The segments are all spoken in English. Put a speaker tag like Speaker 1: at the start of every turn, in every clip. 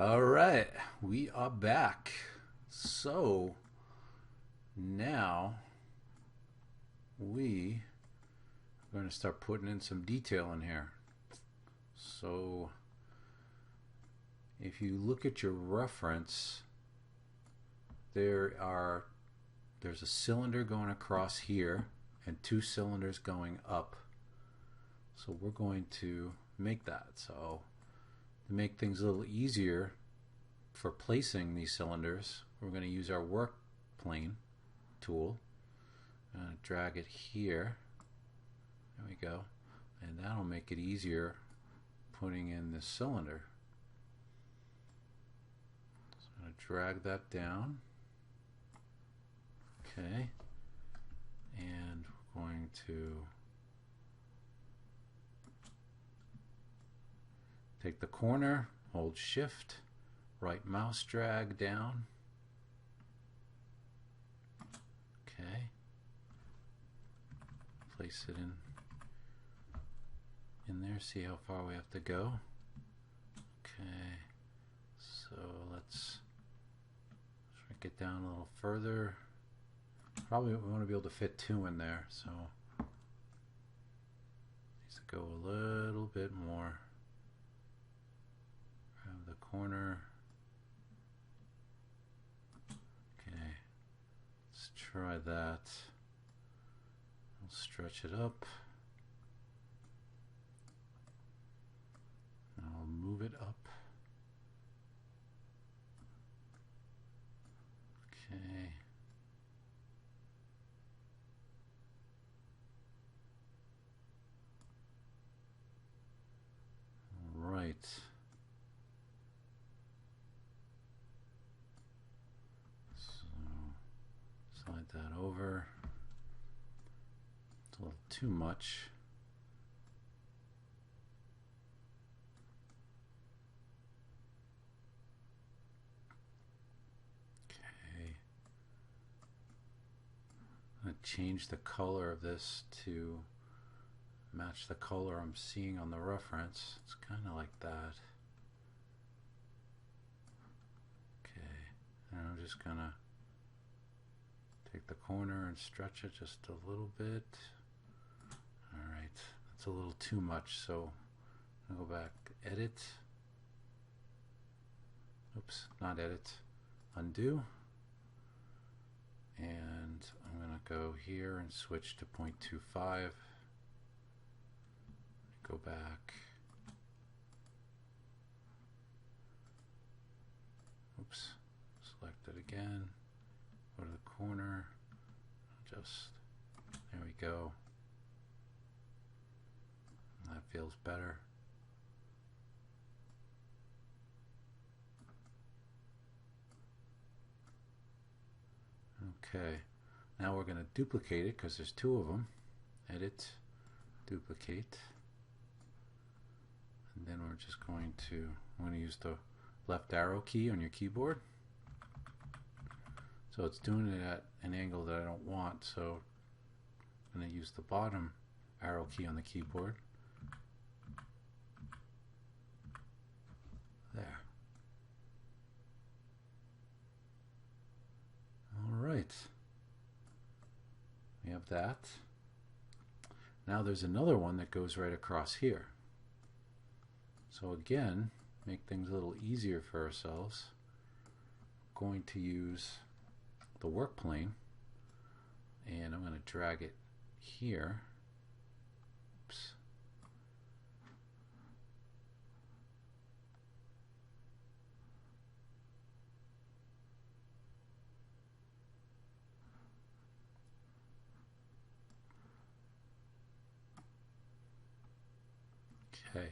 Speaker 1: All right, we are back. So now we are going to start putting in some detail in here. So if you look at your reference, there's a cylinder going across here and two cylinders going up. So we're going to make that. So to make things a little easier for placing these cylinders, we're going to use our work plane tool. I'm going to drag it here. There we go. And that'll make it easier putting in this cylinder. So I'm going to drag that down. Okay. And we're going to take the corner, hold shift, right mouse drag down. Okay. Place it in there, see how far we have to go. Okay. So let's shrink it down a little further. Probably we want to be able to fit two in there, so needs to go a little bit more. Grab the corner. Okay, let's try that. We'll stretch it up. And I'll move it up. Okay. Right. So slide that over. It's a little too much. Okay. I'm going to change the color of this to match the color I'm seeing on the reference. It's kind of like that. Okay, and I'm just gonna take the corner and stretch it just a little bit. Alright, that's a little too much, so I'll go back, edit. Oops, not edit, undo. And I'm gonna go here and switch to 0.25. Go back. Oops. Select it again. Go to the corner. Just there we go. That feels better. Okay. Now we're going to duplicate it because there's two of them. Edit, duplicate. And then we're just going to, I'm going to use the left arrow key on your keyboard. So it's doing it at an angle that I don't want, so I'm going to use the bottom arrow key on the keyboard. There. Alright. We have that. Now there's another one that goes right across here. So again, make things a little easier for ourselves. I'm going to use the work plane and I'm going to drag it here. Oops. Okay.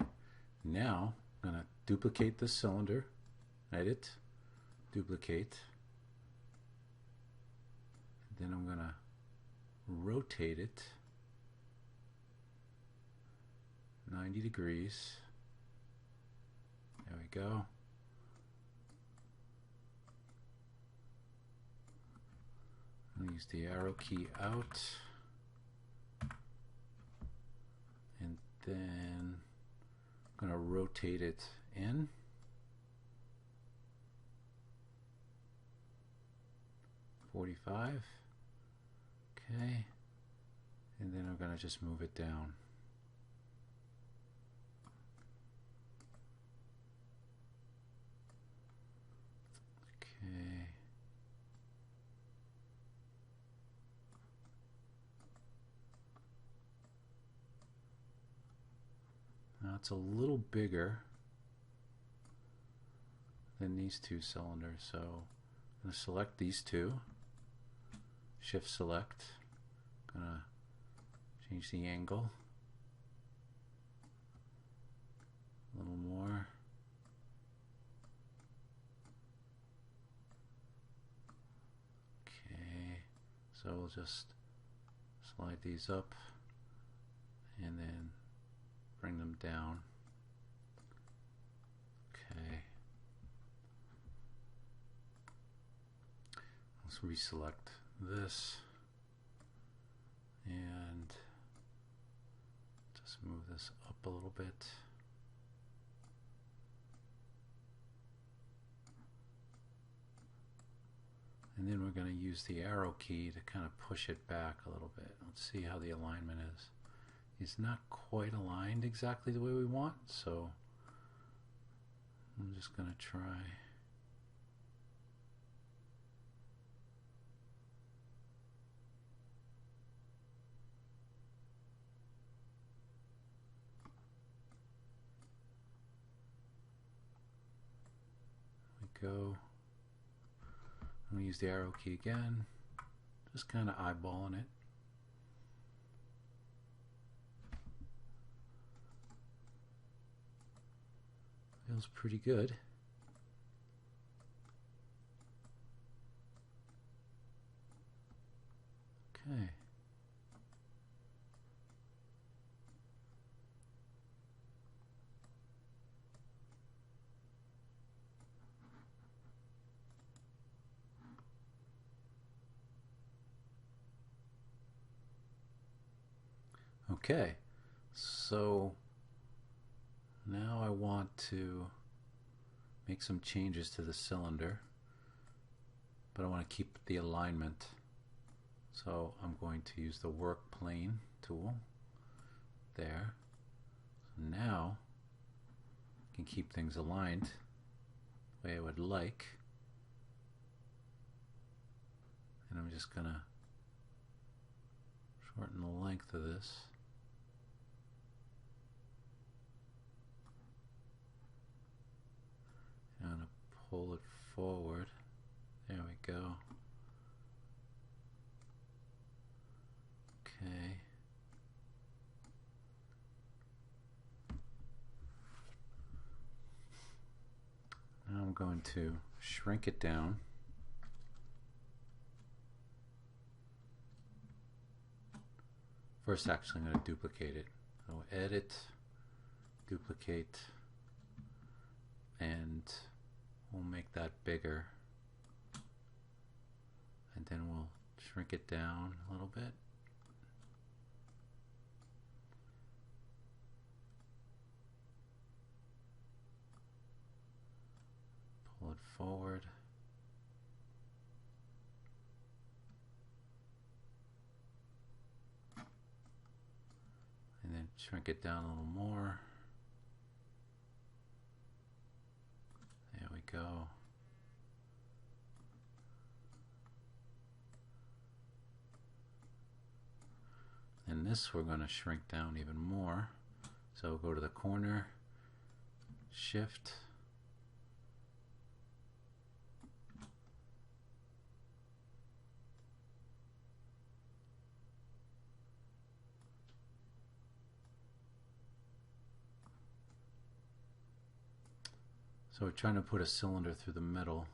Speaker 1: Now I'm going to duplicate the cylinder, edit, duplicate, then I'm going to rotate it 90 degrees. There we go. I'm going to use the arrow key out, and then I'm going to rotate it in. 45. Okay. And then I'm going to just move it down. Okay. Now it's a little bigger than these two cylinders, so I'm going to select these two, shift select, I'm going to change the angle a little more. Okay, so we'll just slide these up and then bring them down. Okay. Let's reselect this and just move this up a little bit. And then we're going to use the arrow key to kind of push it back a little bit. Let's see how the alignment is. It's not quite aligned exactly the way we want, so I'm just going to try. There we go. I'm going to use the arrow key again, just kind of eyeballing it. Feels pretty good. Okay. Okay, so now I want to make some changes to the cylinder, but I want to keep the alignment. So I'm going to use the work plane tool there. So now I can keep things aligned the way I would like. And I'm just going to shorten the length of this. I'm going to pull it forward. There we go. Okay. Now I'm going to shrink it down. First, actually, I'm going to duplicate it. So edit, duplicate, and we'll make that bigger. And then we'll shrink it down a little bit. Pull it forward. And then shrink it down a little more. There we go. And this we're going to shrink down even more. So go to the corner, shift, so we're trying to put a cylinder through the middle.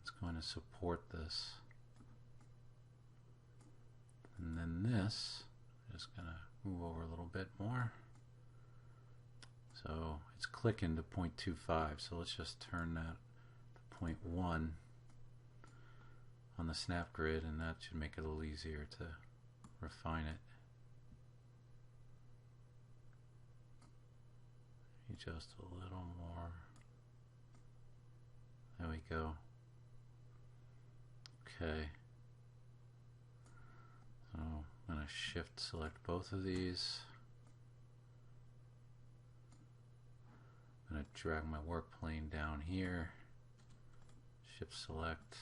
Speaker 1: It's going to support this. And then this, I'm just going to move over a little bit more. So it's clicking to 0.25, so let's just turn that to 0.1 on the snap grid, and that should make it a little easier to refine it. Just a little more. There we go. Okay. So I'm going to shift select both of these. I'm going to drag my work plane down here. Shift select.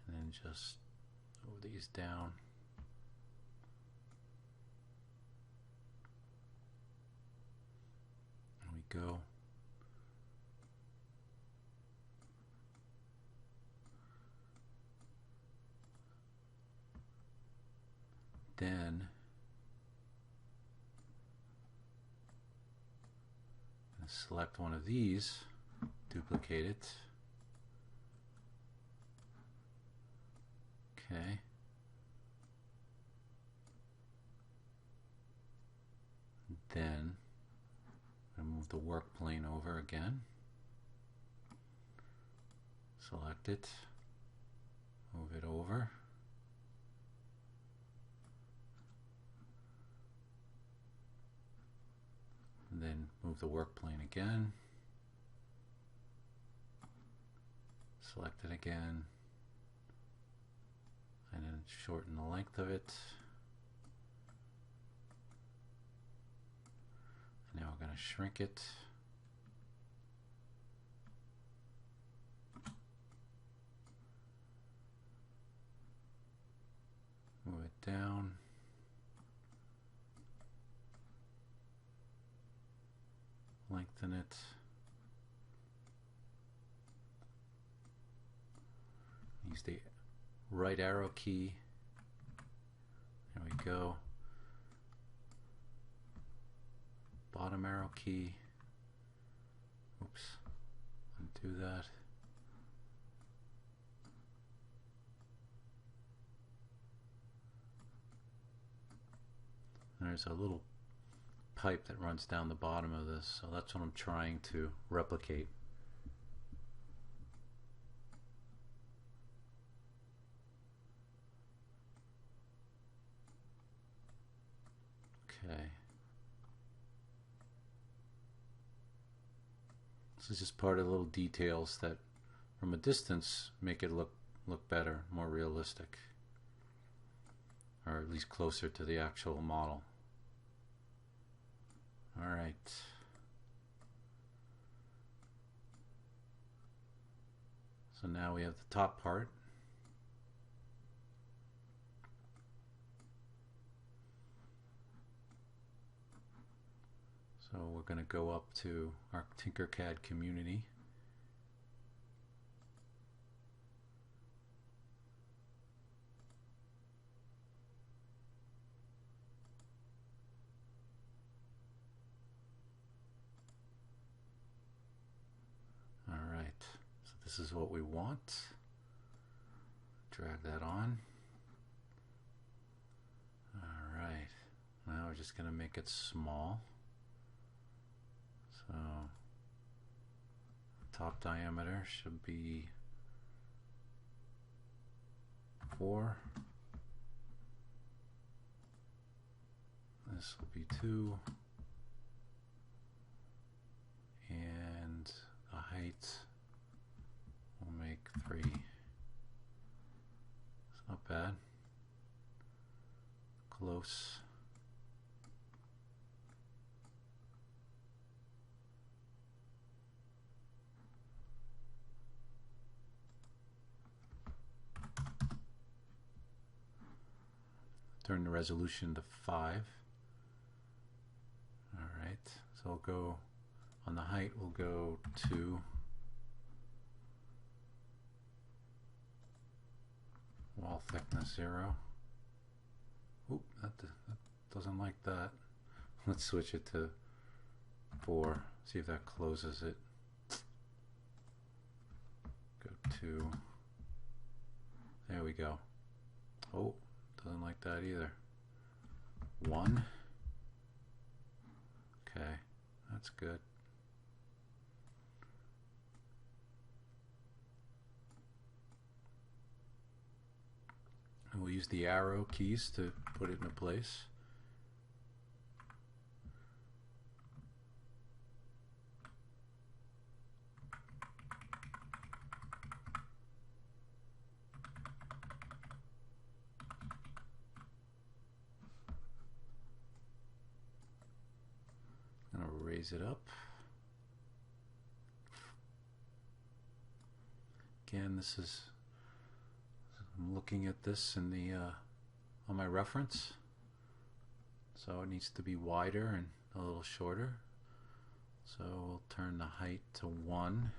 Speaker 1: And then just move these down. There we go. Then select one of these, duplicate it. Okay. Then I move the work plane over again. Select it, move it over. And then move the work plane again. Select it again. And then shorten the length of it. And now we're going to shrink it. Move it down. Lengthen it. Use the right arrow key. There we go. Bottom arrow key. Oops. Undo that. There's a little pipe that runs down the bottom of this, so that's what I'm trying to replicate. Okay. This is just part of the little details that from a distance make it look better, more realistic, or at least closer to the actual model. All right. So now we have the top part. So we're going to go up to our Tinkercad community. This is what we want. Drag that on. Alright, now we're just going to make it small. So, top diameter should be 4. This will be 2. And the height we'll make 3. It's not bad. Close. Turn the resolution to 5. Alright, so we'll go on the height, we'll go 2. Wall thickness 0. Oop, that doesn't like that. Let's switch it to 4. See if that closes it. Go 2. There we go. Oh, doesn't like that either. 1. Okay, that's good. And we'll use the arrow keys to put it into place. raise it up. Again, this is, I'm looking at this in the on my reference, so it needs to be wider and a little shorter. So we'll turn the height to 1.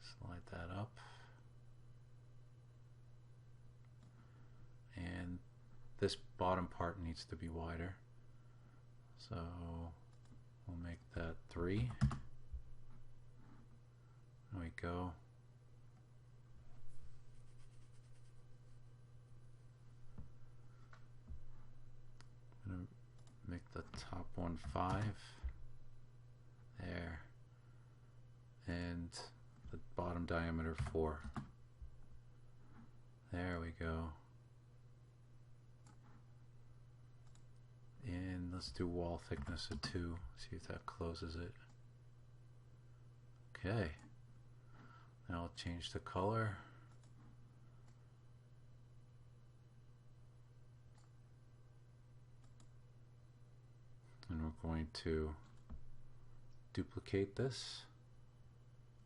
Speaker 1: Slide that up. And this bottom part needs to be wider. So we'll make that 3. There we go. I'm going to make the top one 5. There. And the bottom diameter 4. There we go. And let's do wall thickness of 2. See if that closes it. Okay. Now I'll change the color. And we're going to duplicate this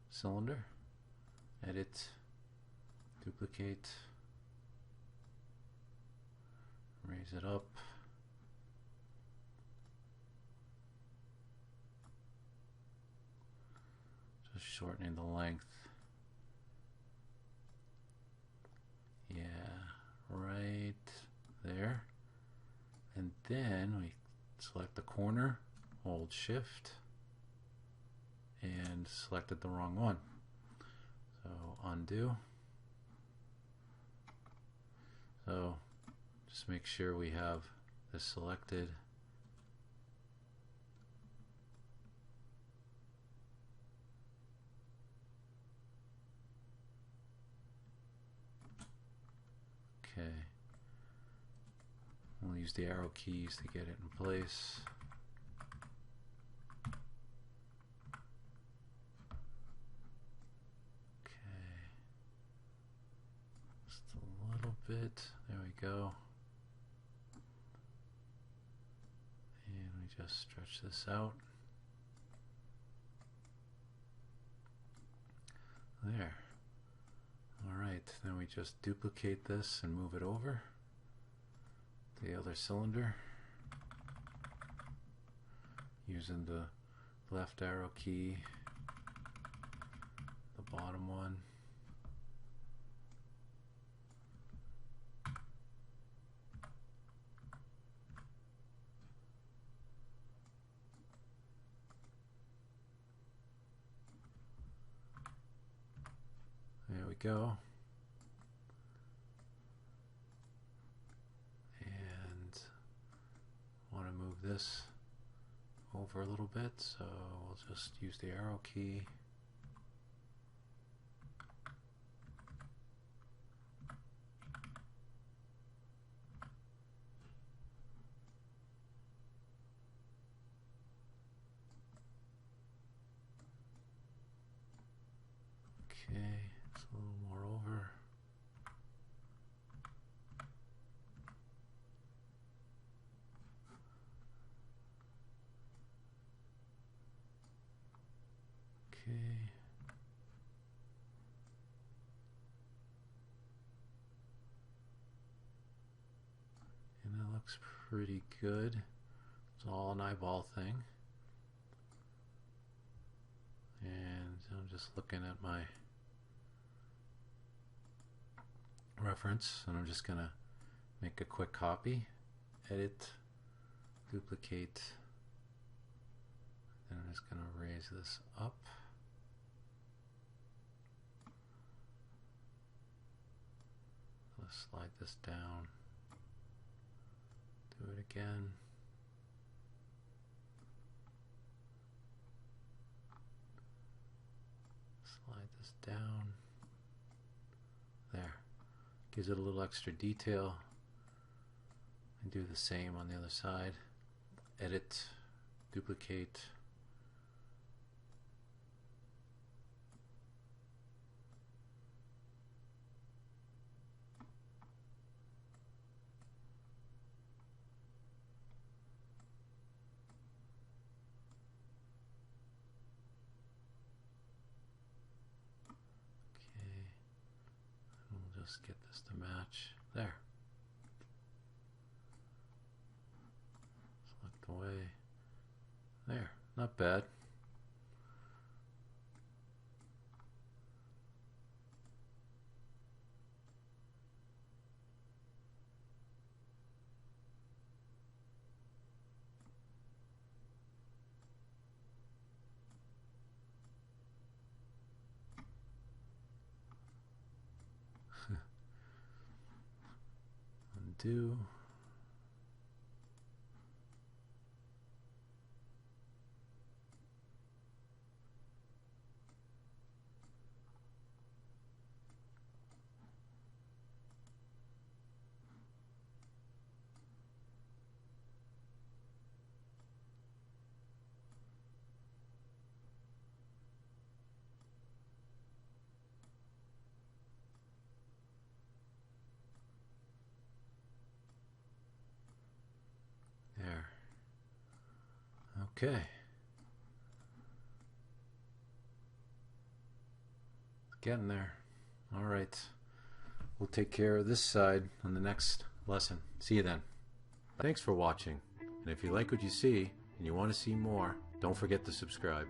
Speaker 1: cylinder. Edit, duplicate, raise it up. Just shortening the length. Yeah, right there. And then we select the corner, hold shift, and selected the wrong one. So undo. So just make sure we have this selected. Okay. We'll use the arrow keys to get it in place. Okay. Just a little bit. There we go. And we just stretch this out. There. Alright, then we just duplicate this and move it over to the other cylinder using the left arrow key, the bottom one. There we go. And want to move this over a little bit, so we'll just use the arrow key. Okay, it's a little more over. Okay. And that looks pretty good. It's all an eyeball thing. And I'm just looking at my reference, and I'm just going to make a quick copy, edit, duplicate, and I'm just going to raise this up. Let's slide this down, do it again. Slide this down. There. Gives it a little extra detail. And do the same on the other side. Edit, duplicate. Let's get this to match. There. Select away. There. Not bad. Undo. There. Okay. Getting there. All right. We'll take care of this side on the next lesson. See you then. Thanks for watching. And if you like what you see and you want to see more, don't forget to subscribe.